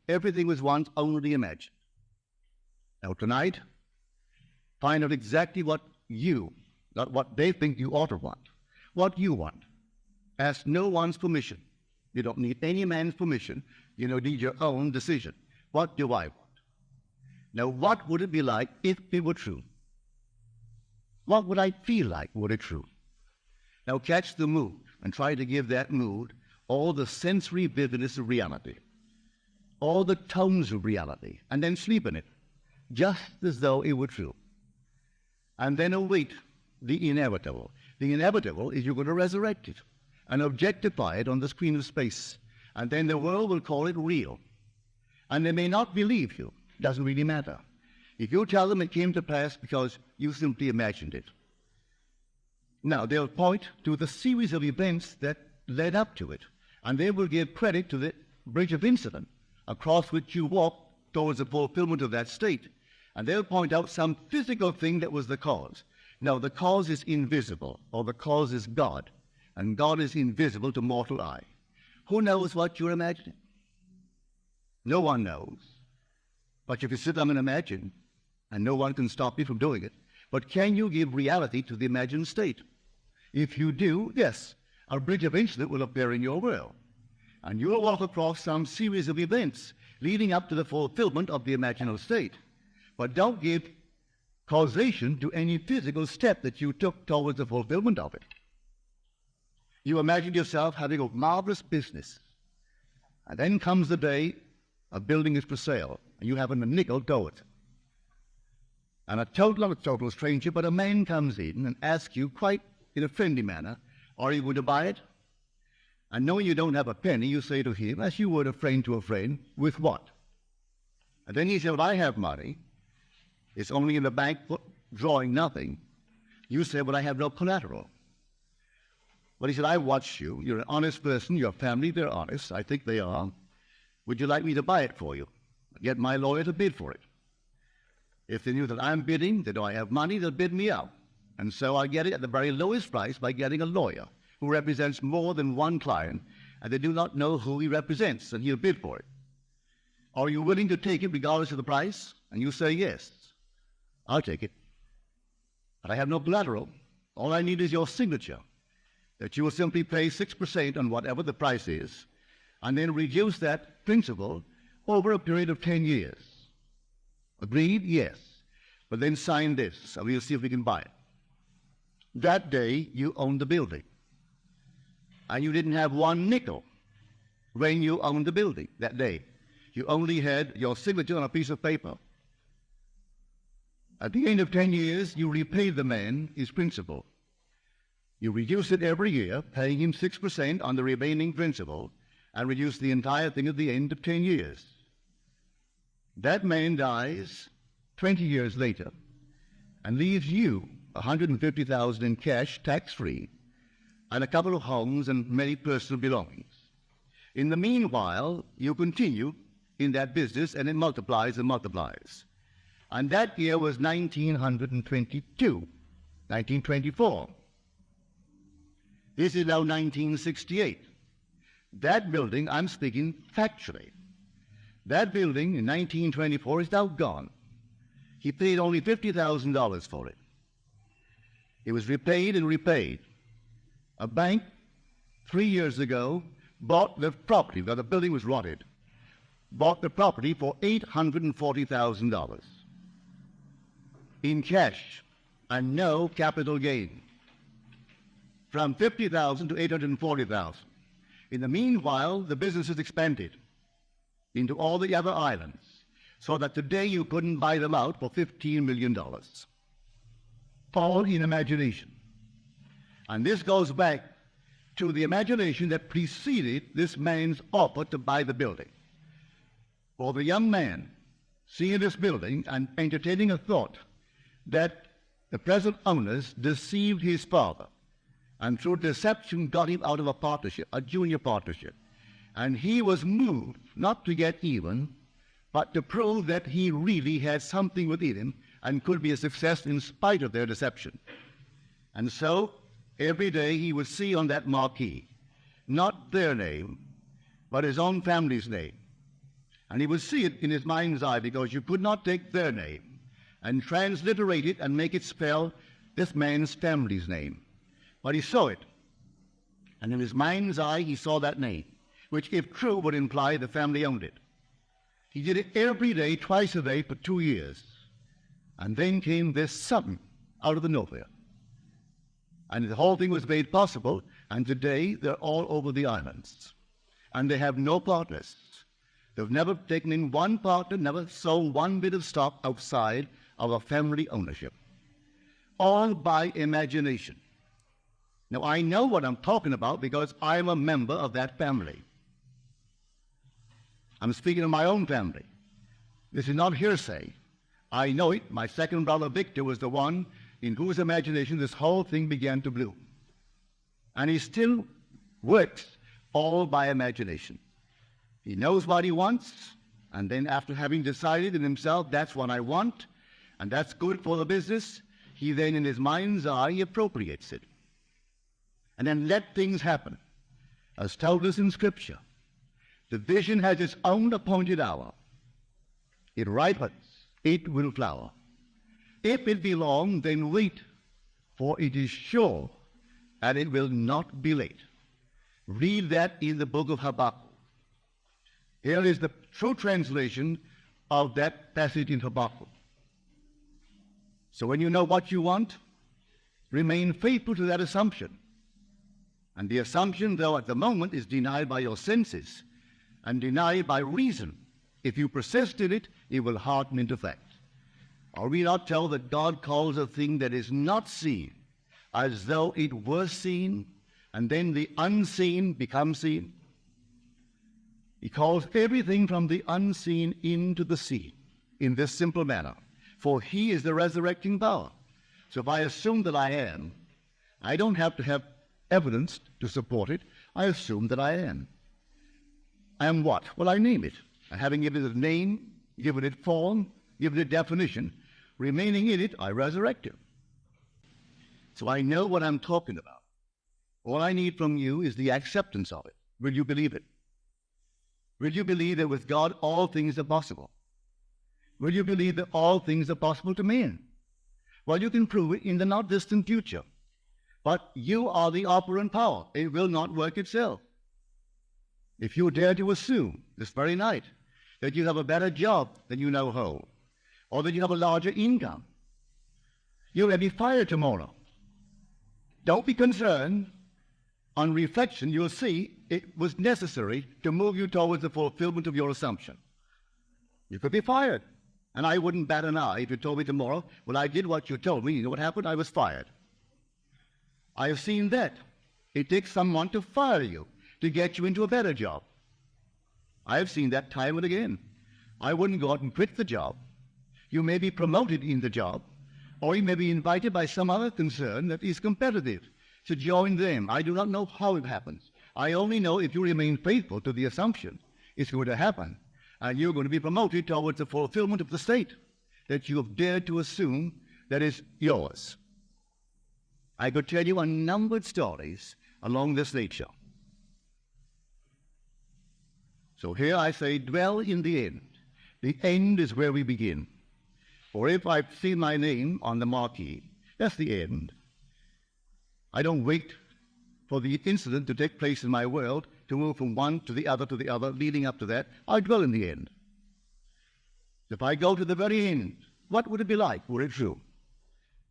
everything was once only imagined. Now tonight, find out exactly what you, not what they think you ought to want, what you want. Ask no one's permission. You don't need any man's permission. You need your own decision. What do I want? Now, what would it be like if it were true? What would I feel like were it true? Now, catch the mood and try to give that mood all the sensory vividness of reality, all the tones of reality, and then sleep in it, just as though it were true. And then await the inevitable. The inevitable is you're going to resurrect it and objectify it on the screen of space, and then the world will call it real. And they may not believe you. Doesn't really matter. If you tell them it came to pass because you simply imagined it. Now, they'll point to the series of events that led up to it, and they will give credit to the bridge of incident across which you walked towards the fulfillment of that state, and they'll point out some physical thing that was the cause. Now, the cause is invisible, or the cause is God, and God is invisible to mortal eye. Who knows what you're imagining? No one knows. But if you sit down and imagine, and no one can stop you from doing it, but can you give reality to the imagined state? If you do, yes, a bridge of incident will appear in your world, and you will walk across some series of events leading up to the fulfillment of the imaginal state. But don't give causation to any physical step that you took towards the fulfillment of it. You imagine yourself having a marvelous business, and then comes the day a building is for sale, and you haven't a nickel to it. And not a total stranger, but a man comes in and asks you quite in a friendly manner, are you going to buy it? And knowing you don't have a penny, you say to him, as you would a friend to a friend, with what? And then he said, well, I have money. It's only in the bank drawing nothing. You say, well, I have no collateral. But he said, I watched you. You're an honest person. Your family, they're honest. I think they are. Would you like me to buy it for you? Get my lawyer to bid for it. If they knew that I'm bidding, that I have money, they'll bid me out. And so I get it at the very lowest price by getting a lawyer who represents more than one client, and they do not know who he represents, and he'll bid for it. Are you willing to take it regardless of the price? And you say, yes, I'll take it. But I have no collateral. All I need is your signature, that you will simply pay 6% on whatever the price is, and then reduce that principal over a period of 10 years. Agreed? Yes. But then sign this, and we'll see if we can buy it. That day, you owned the building. And you didn't have one nickel when you owned the building that day. You only had your signature on a piece of paper. At the end of 10 years, you repaid the man his principal. You reduce it every year, paying him 6% on the remaining principal, and reduce the entire thing at the end of 10 years. That man dies 20 years later and leaves you $150,000 in cash, tax-free, and a couple of homes and many personal belongings. In the meanwhile, you continue in that business, and it multiplies and multiplies. And that year was 1922, 1924. This is now 1968. That building, I'm speaking factually. That building in 1924 is now gone. He paid only $50,000 for it. It was repaid and repaid. A bank 3 years ago bought the property, where the building was rotted, bought the property for $840,000 in cash and no capital gain, from $50,000 to $840,000. In the meanwhile, the business has expanded into all the other islands, so that today you couldn't buy them out for $15 million. All in imagination. And this goes back to the imagination that preceded this man's offer to buy the building. For the young man seeing this building and entertaining a thought that the present owners deceived his father, and through deception got him out of a partnership, a junior partnership. And he was moved not to get even, but to prove that he really had something within him and could be a success in spite of their deception. And so every day he would see on that marquee, not their name, but his own family's name. And he would see it in his mind's eye, because you could not take their name and transliterate it and make it spell this man's family's name. But he saw it. And in his mind's eye, he saw that name, which, if true, would imply the family owned it. He did it every day, twice a day, for 2 years. And then came this sudden, out of the nowhere. And the whole thing was made possible, and today they're all over the islands. And they have no partners. They've never taken in one partner, never sold one bit of stock outside of a family ownership. All by imagination. Now, I know what I'm talking about because I'm a member of that family. I'm speaking of my own family. This is not hearsay. I know it. My second brother, Victor, was the one in whose imagination this whole thing began to bloom. And he still works all by imagination. He knows what he wants, and then after having decided in himself, that's what I want, and that's good for the business, he then in his mind's eye appropriates it. And then let things happen. As told us in Scripture, the vision has its own appointed hour. It ripens, it will flower. If it be long, then wait, for it is sure, and it will not be late. Read that in the book of Habakkuk. Here is the true translation of that passage in Habakkuk. So when you know what you want, remain faithful to that assumption. And the assumption, though at the moment, is denied by your senses and denied by reason. If you persist in it, it will harden into fact. Are we not told that God calls a thing that is not seen as though it were seen, and then the unseen becomes seen? He calls everything from the unseen into the seen in this simple manner. For he is the resurrecting power. So if I assume that I am, I don't have to have evidence to support it. I assume that I am. I am what? Well, I name it. And having given it a name, given it form, given it definition, remaining in it, I resurrect it. So I know what I'm talking about. All I need from you is the acceptance of it. Will you believe it? Will you believe that with God all things are possible? Will you believe that all things are possible to men? Well, you can prove it in the not distant future. But you are the operant power. It will not work itself. If you dare to assume this very night that you have a better job than you now hold, or that you have a larger income, you may be fired tomorrow. Don't be concerned. On reflection, you'll see it was necessary to move you towards the fulfillment of your assumption. You could be fired. And I wouldn't bat an eye if you told me tomorrow, well, I did what you told me. You know what happened? I was fired. I have seen that. It takes someone to fire you, to get you into a better job. I have seen that time and again. I wouldn't go out and quit the job. You may be promoted in the job, or you may be invited by some other concern that is competitive to join them. I do not know how it happens. I only know if you remain faithful to the assumption, it's going to happen. And you're going to be promoted towards the fulfillment of the state that you have dared to assume that is yours. I could tell you unnumbered stories along this nature. So here I say, dwell in the end. The end is where we begin. For if I've seen my name on the marquee, that's the end. I don't wait for the incident to take place in my world to move from one to the other, leading up to that. I dwell in the end. If I go to the very end, what would it be like were it true?